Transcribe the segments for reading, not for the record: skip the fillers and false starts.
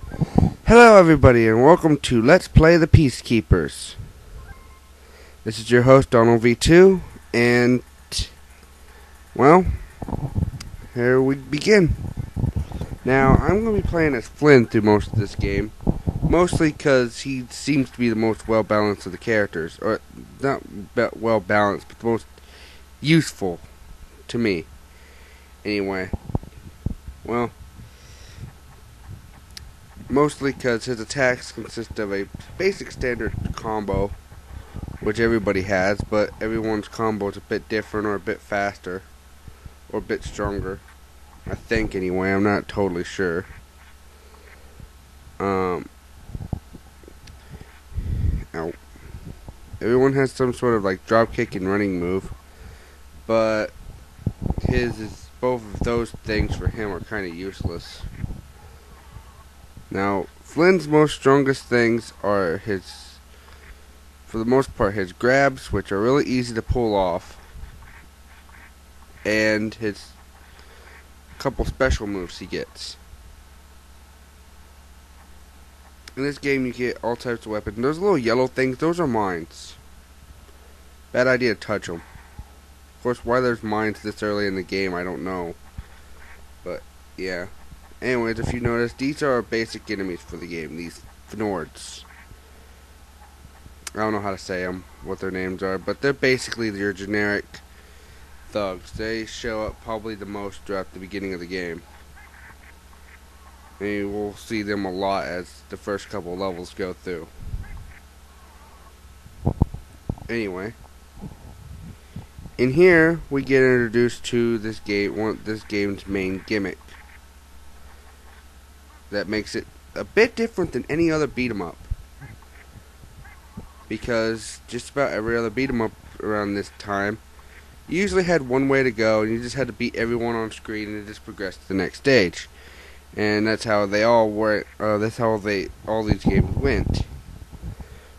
Hello everybody and welcome to Let's Play the Peacekeepers. This is your host Donald V2 and, well, here we begin. Now, I'm going to be playing as Flynn through most of this game. Mostly because he seems to be the most well-balanced of the characters. Or, not well-balanced, but the most useful to me. Anyway, well, mostly because his attacks consist of a basic standard combo, which everybody has, but everyone's combo is a bit different or a bit faster, or a bit stronger. I think anyway, I'm not totally sure. Everyone has some sort of like drop kick and running move, but his is both of those things for him are kind of useless. Now, Flynn's most strongest things are his, for the most part, his grabs, which are really easy to pull off, and his couple special moves he gets. In this game you get all types of weapons. Those little yellow things, those are mines. Bad idea to touch them. Of course, why there's mines this early in the game, I don't know. But, yeah. Anyways, if you notice, these are our basic enemies for the game. These Fnords. I don't know how to say them, what their names are, but they're basically your generic thugs. They show up probably the most throughout the beginning of the game. And we'll see them a lot as the first couple levels go through. Anyway, in here we get introduced to this game's main gimmick that makes it a bit different than any other beat 'em up. Because just about every other beat 'em up around this time, you usually had one way to go, and you just had to beat everyone on screen, and it just progressed to the next stage. And that's how they all were. That's how all these games went.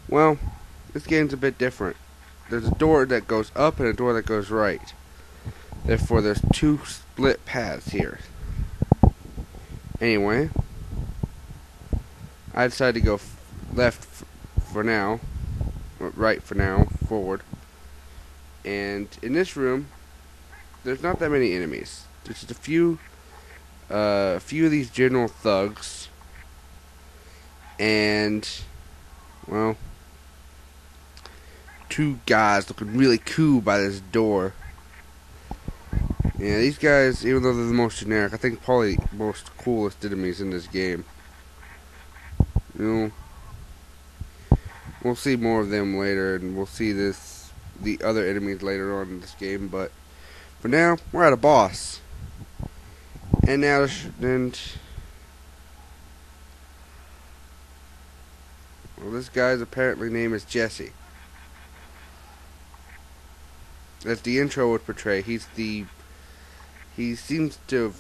Well, this game's a bit different. There's a door that goes up and a door that goes right. Therefore, there's two split paths here. Anyway, I decided to go left for now, right for now, forward. And in this room, there's not that many enemies. There's just a few of these general thugs, and, well, two guys looking really cool by this door. Yeah, these guys, even though they're the most generic, I think probably most coolest enemies in this game. You know, we'll see more of them later, and we'll see the other enemies later on in this game, but for now, we're at a boss. And now, well, this guy's apparently name is Jesse. As the intro would portray, he seems to have,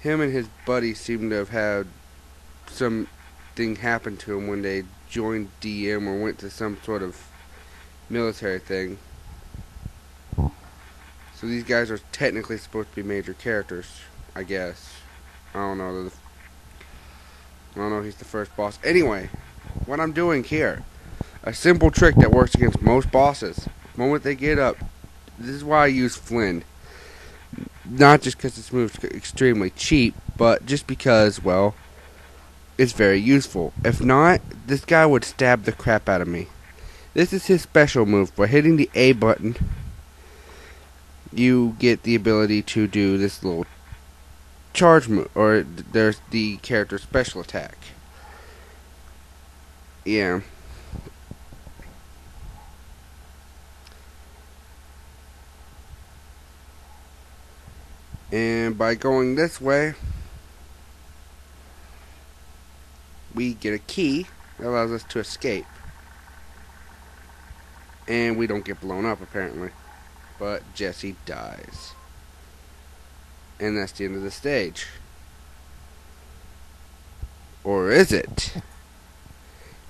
him and his buddy seem to have had something happen to him when they joined DM or went to some sort of military thing. So these guys are technically supposed to be major characters, I guess. I don't know. He's the first boss. Anyway, what I'm doing here, a simple trick that works against most bosses. The moment they get up, this is why I use Flynn. Not just because this move's extremely cheap, but just because, well, it's very useful. If not, this guy would stab the crap out of me. This is his special move. By hitting the A button, you get the ability to do this little charge move, or there's the character's special attack. Yeah. And by going this way, we get a key that allows us to escape. And we don't get blown up, apparently. But Jesse dies. And that's the end of the stage. Or is it?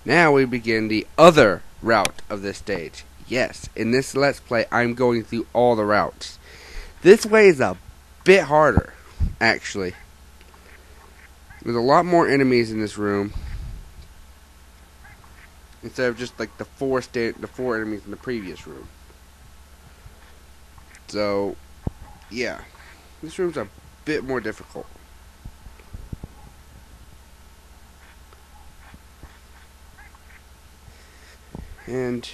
Now we begin the other route of this stage. Yes, in this Let's Play, I'm going through all the routes. This way is a bit harder, actually. There's a lot more enemies in this room instead of just like the four enemies in the previous room. So, yeah, this room's a bit more difficult. And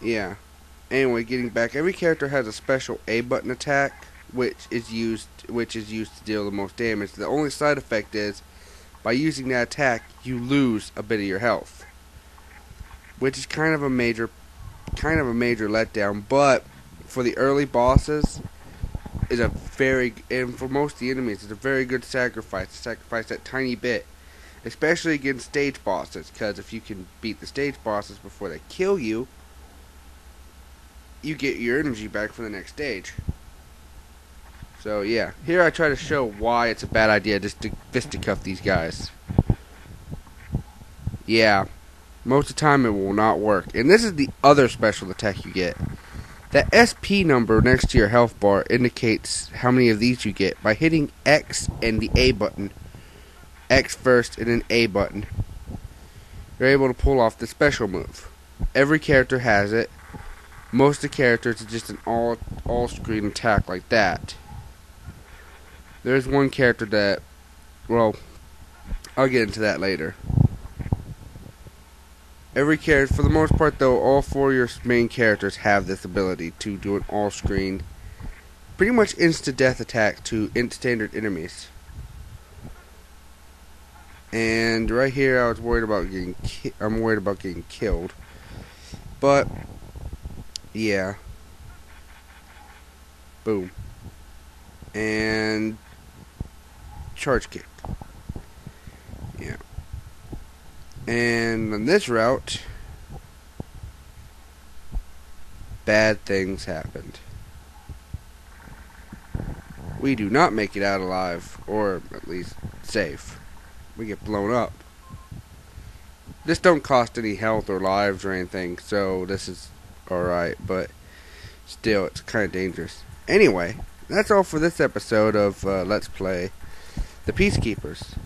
yeah. Anyway, getting back, every character has a special A button attack, which is used to deal the most damage. The only side effect is, by using that attack, you lose a bit of your health, which is kind of a major letdown. But for the early bosses, and for most of the enemies, it's a very good sacrifice. To sacrifice that tiny bit, especially against stage bosses, because if you can beat the stage bosses before they kill you, you get your energy back for the next stage. So yeah, here I try to show why it's a bad idea just to fisticuff these guys. Yeah, most of the time it will not work. And this is the other special attack you get. That SP number next to your health bar indicates how many of these you get by hitting X and the A button. X first and then A button. You're able to pull off the special move. Every character has it. Most of the characters is just an all screen attack like that. There's one character that, well, I'll get into that later. Every character, for the most part though, all four of your main characters have this ability to do an all screen, pretty much instant death attack to standard enemies. And right here I'm worried about getting killed. But yeah. Boom. And charge kick. Yeah. And on this route, bad things happened. We do not make it out alive, or at least safe. We get blown up. This don't cost any health or lives or anything, so this is alright, but still, it's kind of dangerous. Anyway, that's all for this episode of Let's Play The Peacekeepers.